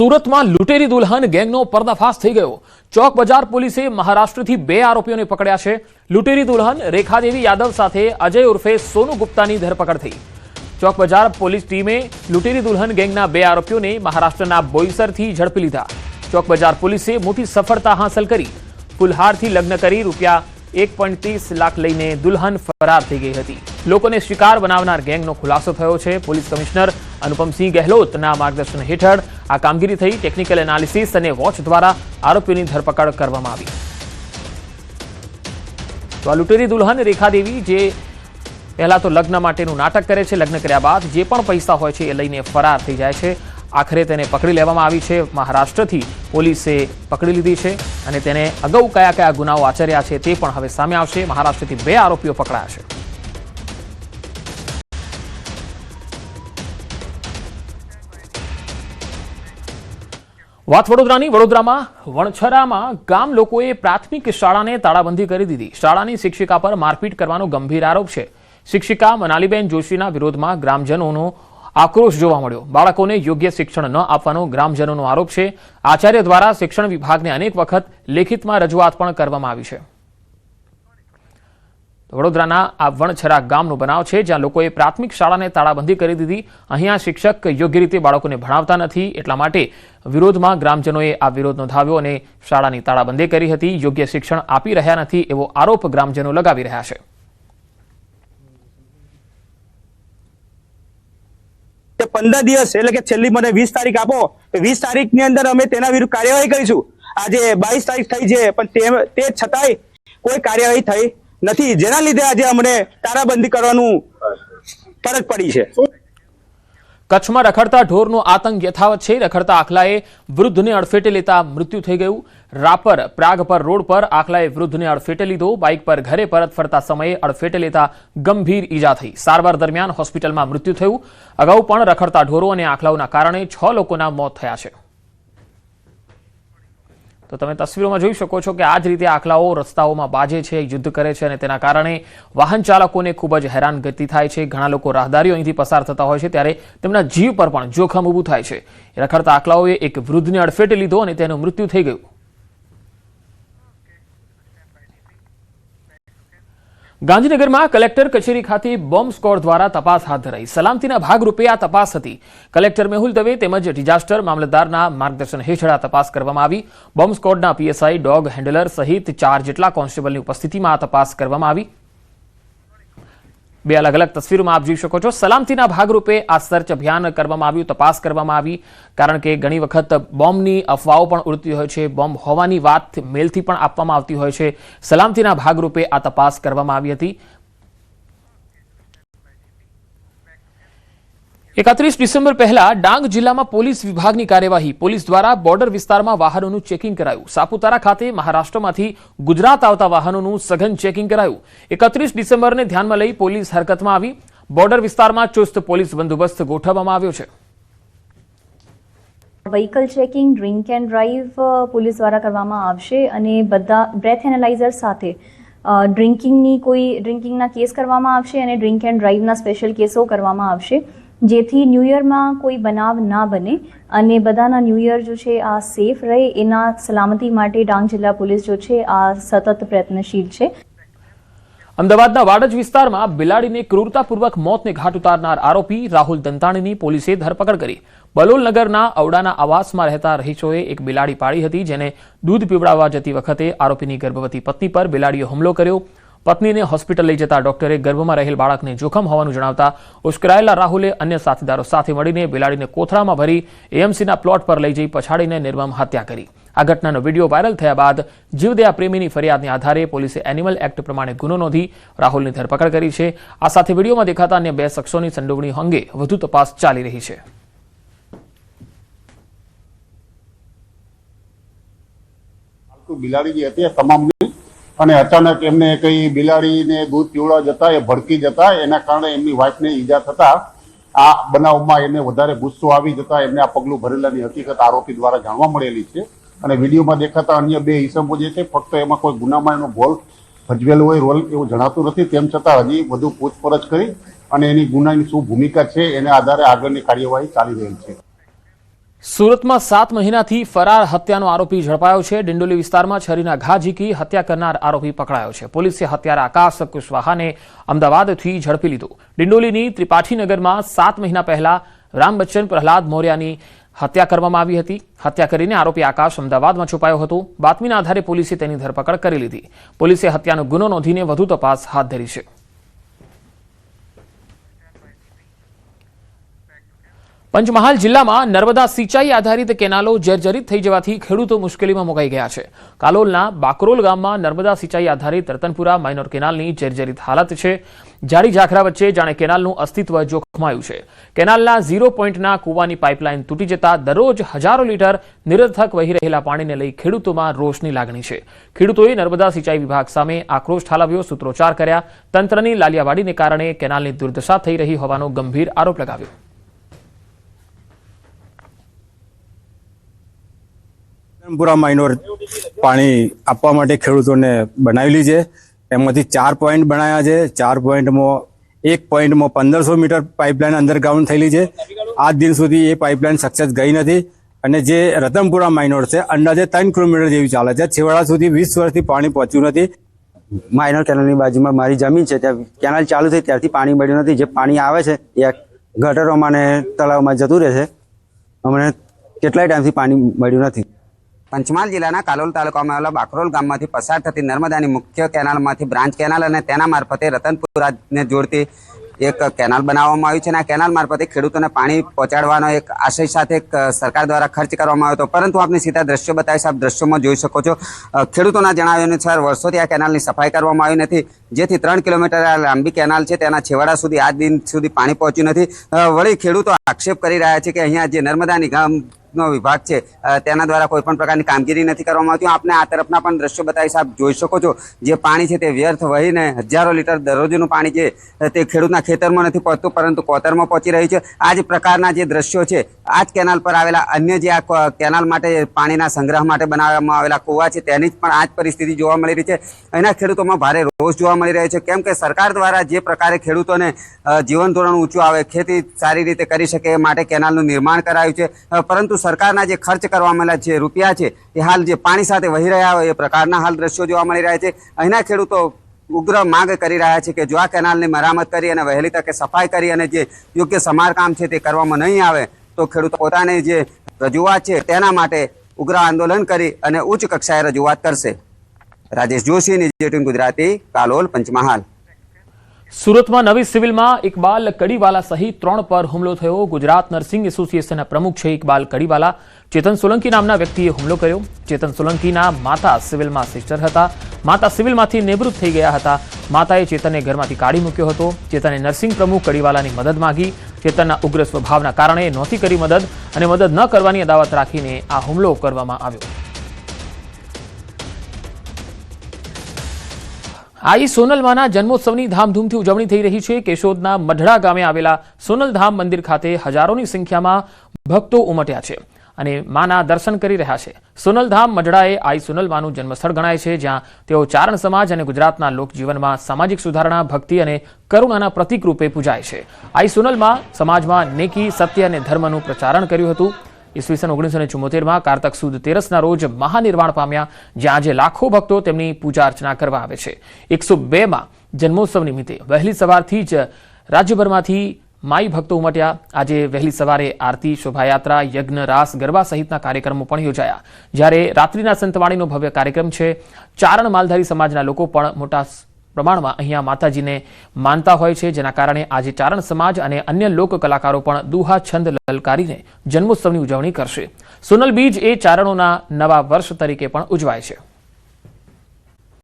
સુરતમાં લૂંટેરી દુલ્હન ગેંગનો પર્દાફાશ થઈ ગયો। ચોક બજાર પોલીસે મહારાષ્ટ્રથી 2 આરોપીઓને પકડ્યા છે। લૂંટેરી દુલ્હન રેખાદેવી યાદવ સાથે અજય ઉર્ફે સોનુ ગુપ્તાની ધરપકડ થઈ। ચોક બજાર પોલીસ ટીમે લૂંટેરી દુલ્હન ગેંગના 2 આરોપીઓને મહારાષ્ટ્રના બોઈસરથી ઝડપી લીધા। ચોક બજાર પોલીસે મોટી સફળતા હાંસલ કરી। ફુલહારથી લગ્ન કરી રૂપિયા 1.30 લાખ લઈને દુલ્હન ફરાર થઈ ગઈ હતી। લોકોને શિકાર બનાવનાર ગેંગનો ખુલાસો થયો છે। પોલીસ કમિશનર અનુપમસિંહ ગહેલોતના માર્ગદર્શન હેઠળ આ કામગીરી થઈ। ટેકનિકલ એનાલિસિસ અને વોચ દ્વારા આરોપીઓની ધરપકડ કરવામાં આવી। તો આ લૂંટેરી દુલ્હન રેખાદેવી જે પહેલા તો લગ્ન માટેનું નાટક કરે છે, લગ્ન કર્યા બાદ જે પણ પૈસા હોય છે એ લઈને ફરાર થઈ જાય છે। આખરે તેને પકડી લેવામાં આવી છે। મહારાષ્ટ્રથી પોલીસે પકડી લીધી છે અને તેને અગાઉ કયા કયા ગુનાઓ આચર્યા છે તે પણ હવે સામે આવશે। મહારાષ્ટ્રથી 2 આરોપીઓ પકડાયા છે। વાત વડોદરાની। વડોદરામાં વણછરામાં ગામ લોકોએ પ્રાથમિક શાળાને તાળાબંધી કરી દીધી। શાળાની શિક્ષિકા પર મારપીટ કરવાનો ગંભીર આરોપ છે। શિક્ષિકા મનાલીબેન જોશીના વિરોધમાં ગ્રામજનોનો આક્રોશ જોવા મળ્યો। બાળકોને યોગ્ય શિક્ષણ ન આપવાનો ગ્રામજનોનો આરોપ છે। આચાર્ય દ્વારા શિક્ષણ વિભાગને અનેક વખત લેખિતમાં રજૂઆત પણ કરવામાં આવી છે। વડોદરાના આ વણછરા ગામનો બનાવ છે, જ્યાં લોકોએ પ્રાથમિક શાળાને તાળાબંધી કરી દીધી। અહીંયા શિક્ષક યોગ્ય રીતે બાળકોને ભણાવતા નથી, એટલા માટે વિરોધમાં ગ્રામજનોએ આ વિરોધ નોંધાવ્યો અને શાળાની તાળાબંધી કરી હતી। યોગ્ય શિક્ષણ આપી રહ્યા નથી એવો આરોપ ગ્રામજનો લગાવી રહ્યા છે। 15 દિવસ એટલે કે છેલ્લી મને 20 તારીખ આપો, 20 તારીખની અંદર અમે તેના વિરુદ્ધ કાર્યવાહી કરીશું। આજે 22 તારીખ થઈ છે, પણ તે છતાંય કોઈ કાર્યવાહી થઈ નથી, જેના લીધે આજે અમને તાળાબંધી કરવાનું ફરજ પડી છે। કચ્છમાં રખડતા ઢોરનો આતંક યથાવત છે। રખડતા આખલાએ વૃદ્ધને અડફેટે લેતા મૃત્યુ થઈ ગયું। રાપર પ્રાગપર રોડ પર આખલાએ વૃદ્ધને અડફેટે લીધો। બાઇક પર ઘરે પરત ફરતા સમયે અડફેટે લેતા ગંભીર ઈજા થઈ। સારવાર દરમિયાન હોસ્પિટલમાં મૃત્યુ થયું। અગાઉ પણ રખડતા ઢોરો અને આખલાઓના કારણે 6 લોકોના મોત થયા છે। તો તમે તસવીરોમાં જોઈ શકો છો કે આ જ રીતે આખલાઓ રસ્તાઓમાં બાજે છે, યુદ્ધ કરે છે અને તેના કારણે વાહન ચાલકોને ખૂબ જ હેરાનગતિ થાય છે। ઘણા લોકો રાહદારીઓ અહીંથી પસાર થતા હોય છે ત્યારે તેમના જીવ પર પણ જોખમ ઊભું થાય છે। રખડતા આખલાઓએ એક વૃદ્ધને અડફેટે લીધો અને તેનું મૃત્યુ થઈ ગયું। ગાંધીનગરમાં કલેક્ટર કચેરી ખાતે બોમ્બ સ્ક્વોડ દ્વારા તપાસ હાથ ધરાઈ। સલામતીના ભાગરૂપે આ તપાસ હતી। કલેક્ટર મેહુલ દવે તેમજ ડિઝાસ્ટર મામલતદારના માર્ગદર્શન હેઠળ આ તપાસ કરવામાં આવી। બોમ્બ સ્ક્વોડના પીએસઆઈ, ડોગ હેન્ડલર સહિત 4 જેટલા કોન્સ્ટેબલની ઉપસ્થિતિમાં આ તપાસ કરવામાં આવી। 2 અલગ અલગ તસવીરોમાં આપ જોઈ શકો છો। સલામતીના ભાગરૂપે આ સર્ચ અભિયાન કરવામાં આવ્યું, તપાસ કરવામાં આવી, કારણ કે ઘણી વખત બોમ્બની અફવાઓ પણ ઉડતી હોય છે, બોમ્બ હોવાની વાત મેલથી પણ આપવામાં આવતી હોય છે। સલામતીના ભાગરૂપે આ તપાસ કરવામાં આવી હતી। 31 ડિસેમ્બર પહેલા ડાંગ જિલ્લામાં પોલીસ વિભાગની કાર્યવાહી। પોલીસ દ્વારા બોર્ડર વિસ્તારમાં વાહનોનું ચેકિંગ કરાયું। સાપુતારા ખાતે મહારાષ્ટ્રમાંથી ગુજરાત આવતા વાહનોનું સઘન ચેકિંગ કરાયું। 31 ડિસેમ્બરને ધ્યાનમાં લઈ પોલીસ હરકતમાં આવી। બોર્ડર વિસ્તારમાં ચુસ્ત પોલીસ બંદોબસ્ત ગોઠવવામાં આવ્યો છે। Vehicle checking, drink and drive police દ્વારા કરવામાં આવશે અને બધા બ્રેથ એનાલાઇઝર સાથે ડ્રિંકિંગના કેસ કરવામાં આવશે અને ડ્રિંક એન્ડ ડ્રાઈવના સ્પેશિયલ કેસો કરવામાં આવશે, જેથી ન્યૂ યરમાં કોઈ બનાવ ના બને અને બધાના ન્યૂ યર જો છે આ સેફ રહે, એના સલામતી માટે ડાંગ જિલ્લા પોલીસ જો છે આ સતત પ્રયત્નશીલ છે। અમદાવાદના વાડજ વિસ્તારમાં બિલાડીને ક્રૂરતાપૂર્વક મોતને ઘાટ ઉતારનાર આરોપી રાહુલ દંતાણીની પોલીસે ધરપકડ કરી। બલોલનગરના ઔડાના આવાસમાં રહેતા રહીશોએ એક બિલાડી પાળી હતી, જેને દૂધ પીવડાવવા જતી વખતે આરોપીની ગર્ભવતી પત્ની પર બિલાડીએ હુમલો કર્યો। પત્નીને હોસ્પિટલ લઈ જતા ડોક્ટરે ગર્ભમાં રહેલ બાળકને જોખમ હોવાનું જણાવતા ઉશ્કેરાયેલા રાહુલે અન્ય સાથીદારો સાથે મળીને બિલાડીને કોથળામાં ભરી એએમસીના પ્લોટ પર લઈ જઈ પછાડીને નિર્મમ હત્યા કરી। આ ઘટનાનો વિડીયો વાયરલ થયા બાદ જીવદયા પ્રેમીની ફરિયાદને આધારે પોલીસે એનિમલ એક્ટ પ્રમાણે ગુનો નોંધી રાહુલની ધરપકડ કરી છે। આ સાથે વિડીયોમાં દેખાતા અન્ય 2 શખ્સોની સંડોવણી અંગે વધુ તપાસ ચાલી રહી છે। બિલાડી જે હતી તમામ અને અચાનક એમને કઈ બિલાડીને દૂધ પીવડાવવા જતા એ ભડકી જતા, એના કારણે એમની વાઇફને ઈજા થતા આ બનાવમાં એને વધારે ગુસ્સો આવી જતા એમને આ પગલું ભરેલાની હકીકત આરોપી દ્વારા જાણવા મળેલી છે। અને વિડીયોમાં દેખાતા અન્ય 2 ઈસમો જે છે ફક્ત એમાં કોઈ ગુનામાં એનો ભોલ ભજવેલો હોય રોલ એવું જણાતું નથી। તેમ છતાં હજી વધુ પૂછપરછ કરી અને એની ગુનાની શું ભૂમિકા છે એના આધારે આગળની કાર્યવાહી ચાલી રહેલ છે। સુરતમાં 7 મહિનાથી ફરાર હત્યાનો આરોપી ઝડપાયો છે. ડિંડોલી વિસ્તારમાં છરીના ઘા ઝીકી હત્યા કરનાર આરોપી પકડાયો છે. પોલીસે હત્યારા આકાશ કુશવાહાને અમદાવાદથી ઝડપી લીધો. ડિંડોલીની ત્રિપાઠીનગરમાં 7 મહિના પહેલા રામ બચ્ચન પ્રહલાદ મૌર્યાની હત્યા કરવામાં આવી હતી. હત્યા કરીને આરોપી આકાશ અમદાવાદમાં છુપાયો હતો. બાતમીના આધારે પોલીસે તેની ધરપકડ કરી લીધી. પોલીસે હત્યાનો ગુનો નોંધીને વધુ તપાસ હાથ ધરી છે. પંચમહાલ જિલ્લામાં નર્મદા સિંચાઈ આધારિત કેનાલો જર્જરિત થઈ જવાથી ખેડૂતો મુશ્કેલીમાં મુકાઈ ગયા છે. કાલોલના બાકરોલ ગામમાં નર્મદા સિંચાઈ આધારિત રતનપુરા માઇનોર કેનાલની જર્જરિત હાલત છે. જાડી ઝાખરા વચ્ચે જાણે કેનાલનું અસ્તિત્વ જોખમાયું છે. કેનાલના 0 પોઈન્ટના કૂવાની પાઇપલાઇન તૂટી જતા દરરોજ હજારો લીટર નિરર્થક વહી રહેલા પાણીને લઈ ખેડૂતોમાં રોષની લાગણી છે. ખેડૂતોએ નર્મદા સિંચાઈ વિભાગ સામે આક્રોશ ઠાલવ્યો, સૂત્રોચ્ચાર કર્યા. તંત્રની લાલિયાવાડીને કારણે કેનાલની દુર્દશા થઈ રહી હોવાનો ગંભીર આરોપ લગાવ્યો. રતનપુરા માઇનોર પાણી આપવા માટે ખેડૂતોને બનાવેલી છે. એમાંથી 4 પોઈન્ટ બનાવ્યા છે. 4 પોઈન્ટમાં 1 પોઈન્ટમાં 1500 મીટર પાઇપલાઇન અંડરગ્રાઉન્ડ થયેલી છે. આજ દિન સુધી એ પાઇપલાઇન સક્સેસ ગઈ નથી અને જે રતનપુરા માઇનોર છે અંદાજે 3 કિલોમીટર જેવી ચાલે છે. છેવાડા સુધી 20 વર્ષથી પાણી પહોંચ્યું નથી. માઇનોર કેનાલની બાજુમાં મારી જમીન છે, ત્યાં કેનાલ ચાલુ થઈ ત્યારથી પાણી મળ્યું નથી. જે પાણી આવે છે એ ગટરોમાં અને તળાવમાં જતું રહે છે. અમને કેટલાય ટાઈમથી પાણી મળ્યું નથી. પંચમહાલ જિલ્લાના કાલોલ તાલુકામાં આવેલા બાકરોલ ગામમાંથી પસાર થતી નર્મદાની મુખ્ય કેનાલમાંથી બ્રાન્ચ કેનાલ અને તેના મારફતે રતનપુરાને જોડતી એક કેનાલ બનાવવામાં આવી છે અને આ કેનાલ મારફતે ખેડૂતોને પાણી પહોંચાડવાનો એક આશય સાથે સરકાર દ્વારા ખર્ચ કરવામાં આવ્યો હતો. પરંતુ આપને સીધા દ્રશ્યો બતાવીશ, આપ દ્રશ્યોમાં જોઈ શકો છો. ખેડૂતોના જણાવ્યા અનુસાર વર્ષોથી આ કેનાલની સફાઈ કરવામાં આવી નથી, જેથી 3 કિલોમીટર લાંબી કેનાલ છે તેના છેવાડા સુધી આજ દિન સુધી પાણી પહોંચ્યું નથી. વળી ખેડૂતો આક્ષેપ કરી રહ્યા છે કે અહીંયા જે નર્મદાની નો વિભાગ છે તેના દ્વારા કોઈ પણ પ્રકારની કામગીરી નથી કરવામાં આવતી. આપને આ તરફના પણ દ્રશ્યો બતાવીશ, આપ જોઈ શકો છો. જે પાણી છે તે વ્યર્થ વહીને હજારો લીટર દરરોજનું પાણી છે તે ખેડૂતના ખેતરમાં નથી પહોંચતું, પરંતુ કોતરમાં પહોંચી રહ્યું છે. આ જ પ્રકારના જે દ્રશ્યો છે આ જ કેનાલ પર આવેલા અન્ય જે આ કેનાલ માટે પાણીના સંગ્રહ માટે બનાવવામાં આવેલા કૂવા છે તેની જ પણ આ જ પરિસ્થિતિ જોવા મળી રહી છે. અહીંના ખેડૂતોમાં ભારે રોષ જોવા મળી રહ્યો છે, કેમ કે સરકાર દ્વારા જે પ્રકારે ખેડૂતોને જીવન ધોરણ ઊંચું આવે, ખેતી સારી રીતે કરી શકે એ માટે કેનાલનું નિર્માણ કરાયું છે, પરંતુ સરકારના જે ખર્ચ કરવામાં આવેલા જે રૂપિયા છે એ હાલ જે પાણી સાથે વહી રહ્યા હોય એ પ્રકારના હાલ દ્રશ્યો જોવા મળી રહ્યા છે. અહીંના ખેડૂતો ઉગ્ર માંગ કરી રહ્યા છે કે જો આ કેનાલની મરામત કરી અને વહેલી તકે સફાઈ કરી અને જે યોગ્ય સમારકામ છે તે કરવામાં નહીં આવે તો ખેડૂતો પોતાની જે રજૂઆત છે તેના માટે ઉગ્ર આંદોલન કરી અને ઉચ્ચ કક્ષાએ રજૂઆત કરશે. રાજેશ જોશી, નિર્જેટીન ગુજરાતી, કાલોલ, પંચમહાલ. સુરતમાં નવી સિવિલમાં ઇકબાલ કડીવાલા સહિત 3 પર હુમલો થયો. ગુજરાત નર્સિંગ એસોસિએશનના પ્રમુખ છે ઇકબાલ કડીવાલા. ચેતન સોલંકી નામના વ્યક્તિએ હુમલો કર્યો. ચેતન સોલંકીના માતા સિવિલમાં સિસ્ટર હતા. માતા સિવિલમાંથી નિવૃત્ત થઈ ગયા હતા. માતાએ ચેતનને ઘરમાંથી કાઢી મૂક્યો હતો. ચેતને નર્સિંગ પ્રમુખ કડીવાલાની મદદ માંગી. ચેતનના ઉગ્ર સ્વભાવના કારણે નહોતી કરી મદદ અને મદદ ન કરવાની અદાવત રાખીને આ હુમલો કરવામાં આવ્યો. આઈ સોનલમાના જન્મોત્સવની ધામધૂમથી ઉજવણી થઈ રહી છે. કેશોદના મઢડા ગામે આવેલા સોનલધામ મંદિર ખાતે હજારોની સંખ્યામાં ભક્તો ઉમટ્યા છે અને માના દર્શન કરી રહ્યા છે. સોનલધામ મઢડા એ આઈ સોનલમાનું જન્મસ્થળ ગણાય છે, જ્યાં તેઓ ચારણ સમાજ અને ગુજરાતના લોકજીવનમાં સામાજિક સુધારણા, ભક્તિ અને કરુણાના પ્રતીક રૂપે પૂજાય છે. આઈ સોનલમા સમાજમાં નેકી, સત્ય અને ધર્મનું પ્રચારણ કર્યું હતું. ઈસવીસન 1974માં કારતક સુદ 13ના રોજ મહાનિર્વાણ પામ્યા, જ્યાં આજે લાખો ભક્તો તેમની પૂજા અર્ચના કરવા આવે છે. 102માં જન્મોત્સવ નિમિત્તે વહેલી સવારથી જ રાજ્યભરમાંથી માઈ ભક્તો ઉમટ્યા. આજે વહેલી સવારે આરતી, શોભાયાત્રા, યજ્ઞ, રાસ, ગરબા સહિતના કાર્યક્રમો પણ યોજાયા. જ્યારે રાત્રિના સંતવાણીનો ભવ્ય કાર્યક્રમ છે. ચારણ માલધારી સમાજના લોકો પણ મોટા પ્રમાણમાં અહીંયા માતાજીને માનતા હોય છે, જેના કારણે આજે ચારણ સમાજ અને અન્ય લોક કલાકારો પણ દુહા છંદ લલકારીને જન્મોત્સવની ઉજવણી કરશે. સોનલ બીજ એ ચારણોના નવા વર્ષ તરીકે પણ ઉજવાય છે.